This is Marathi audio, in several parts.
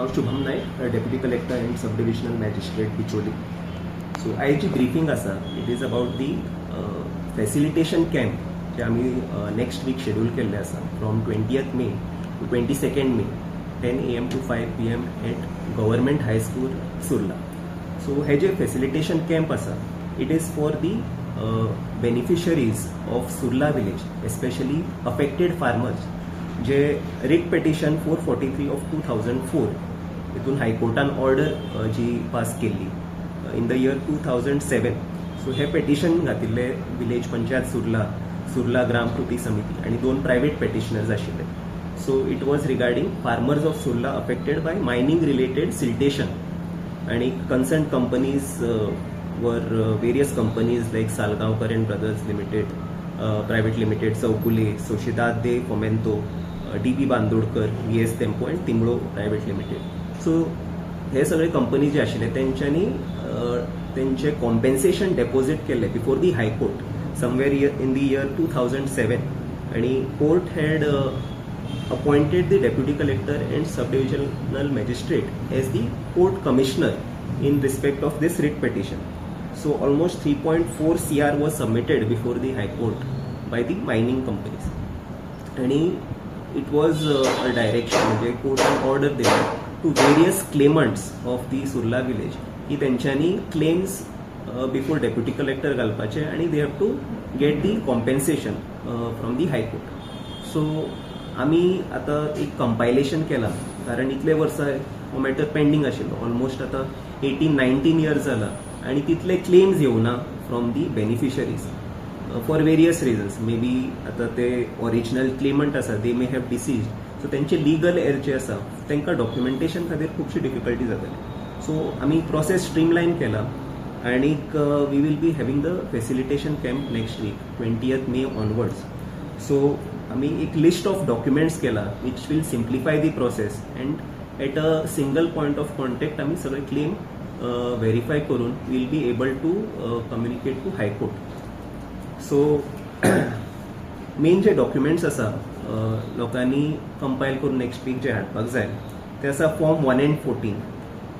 हांव Shubham Naik, deputy collector and sub divisional magistrate Bicholim. So आयची ब्रिफींग आसा, it is about the facilitation camp जे आमी नेक्स्ट वीक शेड्यूल केल्ले आसा from 20th May to 22nd May 10 AM to 5 PM at government high school Surla. So हे जे फॅसिलिटेशन कॅम्प आसा, it is for the beneficiaries of Surla village, especially affected farmers जे रिट पेटिशन 443 ऑफ 2004 हितून हायकोर्टान ऑर्डर जी पास केल्ली इन द इयर 2007. सो हे पेटिशन घातिल्ले विलेज पंचायत सुर्ला, सुर्ला ग्राम कृती समिती आणि 2 प्रायवेट पेटिशनर्स आशिल्ले. So it was regarding farmers of Surla affected by mining related siltation, आणि कन्सर्न कंपनीज वर various companies like Salgaonkar and brothers limited private limited, Chowgule, Sociedade de Fomento, DB Bandodkar, VS Dempo and Timblo private limited. So हे सगळे कंपनी जे आशिल्ले तेंच्यांनी तेंचे कॉम्पेन्सेशन डेपॉझिट केल्ले before the high court somewhere in the year 2007, आणि court had appointed the deputy collector and sub-divisional magistrate as the court commissioner in respect of this writ petition. So almost 3.4 CR was submitted before the High Court by the mining companies. And it was a direction, the court an order there to various claimants of the Surla village की त्यांच्यानी claims before deputy collector घालपाचे आणि they have to get the compensation from the High Court. So आम्ही आता एक कंपायलेशन केला, कारण इतले वर्सां हो मॅटर पेंडिंग आशिल्लो, ऑलमोस्ट आता 18-19 इयर्स जाला, आणि तितले क्लेम्स येवना from the beneficiaries for various reasons. May be आता ते ओरिजिनल क्लेमंट आसा, they may have disease, so तेंचे लिगल एर जे आसा तांकां डॉक्युमेंटेशन खातीर खुबशी डिफिकल्टी जाताली. सो आमी प्रोसेस स्ट्रीमलायन केला, आनीक we will be having the facilitation camp next week 20th May onwards. So आम्ही एक लिस्ट ऑफ डॉक्युमेंट्स केला which will simplify the process, and at a single point of contact आम्ही सगळे क्लेम व्हेरीफाय करून will be able to communicate to high court. So main जे डॉक्युमेंट्स आसा लोकांनी कंपायल करून नेक्स्ट वीक जे हाडपाक जाय ते आसा फॉर्म 1 and 14,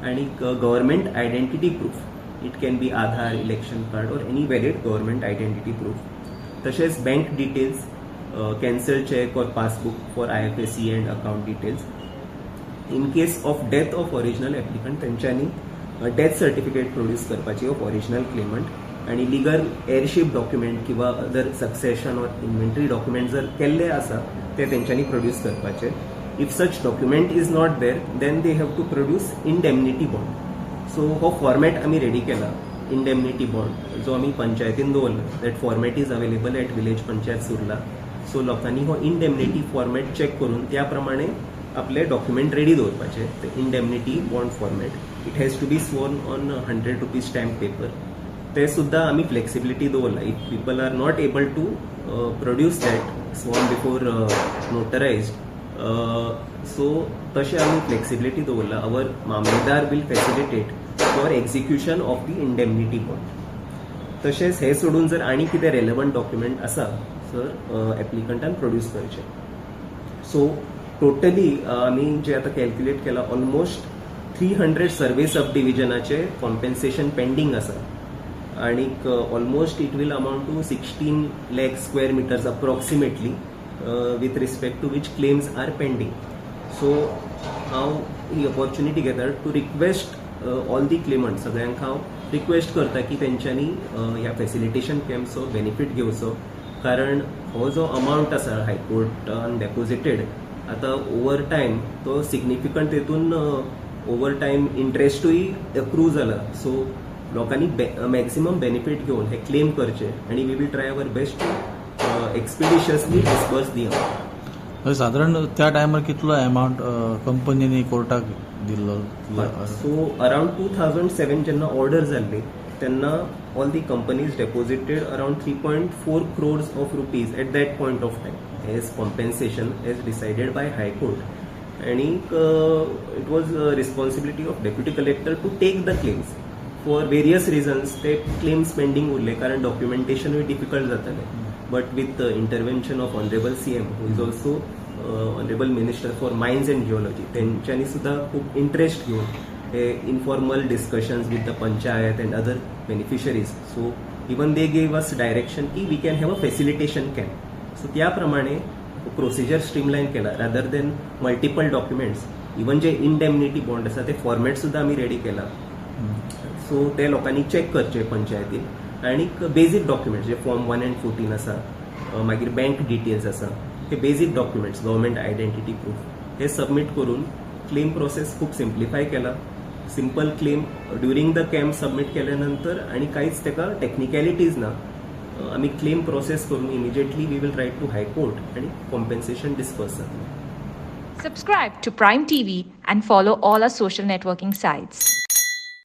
आणि government identity proof. It can be Aadhaar, election card or any valid government identity proof. तशेंच bank details, cancelled check or passbook for IFSC and account details. In case of death of original applicant, त्यांच्यानी डेथ सर्टिफिकेट प्रोड्यूस करपाची ऑफ ओरिजिनल क्लेमंट, आणि लिगल एअरशिप डॉक्युमेंट किंवा other succession or inventory document जर केल्ले आसा ते तेंच्यांनी प्रोड्यूस करपाचे. If such document is not there then they have to produce indemnity bond. So हो फॉर्मॅट आमी रेडी केला, इंडेमनिटी बॉन्ड, जो आमी पंचायतीन दवरला. That format is available at village panchayat Surla. So लोकांनी हो इंडेमनिटी फॉर्मॅट चेक करून त्या प्रमाणे आपले डॉक्युमेंट रेडी दवरपाचे. Indemnity bond format, it has to be sworn on 100 rupees stamp paper. ते सुद्धा आम्ही फ्लेक्सिबिलिटी दवरला. If people are not able to produce that sworn before notarized, so तशें आम्ही फ्लेक्सिबिलिटी दवरला. Our mamlatdar will facilitate for execution of the indemnity bond. तशेंच हे सोडून जर आनी कितें रेलेवंट डॉक्युमेंट आसा सर एप्लिकंटान प्रोड्यूस करचे. सो टोटली आम्ही जे आता कॅल्क्युलेट केला, ऑलमोस्ट 300 सर्वे सब डिव्हिजनाचे कॉम्पेन्सेशन पेंडिंग आसा, आणि almost it will amount to 16 lakh square meters approximately with respect to which claims are pending. So हांव ही ऑपॉर्च्युनिटी घेता to request all the claimant, सगळ्यांक हांव रिक्वेस्ट करता की तेंच्यांनी ह्या फॅसिलिटेशन कॅम्पचो बेनिफीट घेवचो, कारण हो जो अमाउंट आसा हायकोर्टान डेपॉझिटेड आता ओवर टायम तो सिग्निफिकंट हितून ओवर टायम इंटरेस्टूय अक्रू जाला. सो लोकांनी मॅक्सिमम बेनिफीट घेवन हे क्लेम करचे, आणि we will try our best to expeditiously disburse the amount. साधारण त्या टायमार कितलो अमाउंट कंपनीने कोर्टाक दिल्लो? सो अराउंड 2007 जेन्ना ऑर्डर जाल्ली तेन्ना all the companies deposited around 3.4 crores of rupees at that point of time as compensation as decided by High Court. And it was a responsibility of deputy collector to take the claims. For various reasons ते claims pending उरले, कारण documentation difficult जाताले. But with the intervention of Honorable CM, who is also honourable minister for mines and geology त्यांच्यानी सुद्धा खूप इंटरेस्ट घेऊन हे informal discussions with the panchayat and other beneficiaries. So even they gave us direction की we can have a facilitation camp. So त्याप्रमाणे प्रोसिजर स्ट्रीमलाईन केला rather than multiple documents. Even जे इनडेमनिटी बॉन्ड आसा ते फॉर्मॅट सुद्धा आम्ही रेडी केला. सो ते लोकांनी चेक करचे पंचायतीन आणि बेजीक डॉक्युमेंट्स जे फॉर्म 1 and 14 आसा, मागीर बँक डिटेल्स आसा, हे basic documents government identity proof हे सबमिट करून क्लेम प्रोसेस खूप सिम्प्लिफाय केला. Simple claim during the camp submit केल्यानंतर आणि काहीच त्याका टेक्निकॅलिटीज ना, आम्ही क्लेम प्रोसेस करून immediately we will write to high court आणि कॉम्पेन्सेशन डिस्पर्स जातलें. Subscribe to Prime TV and follow all our social networking sites.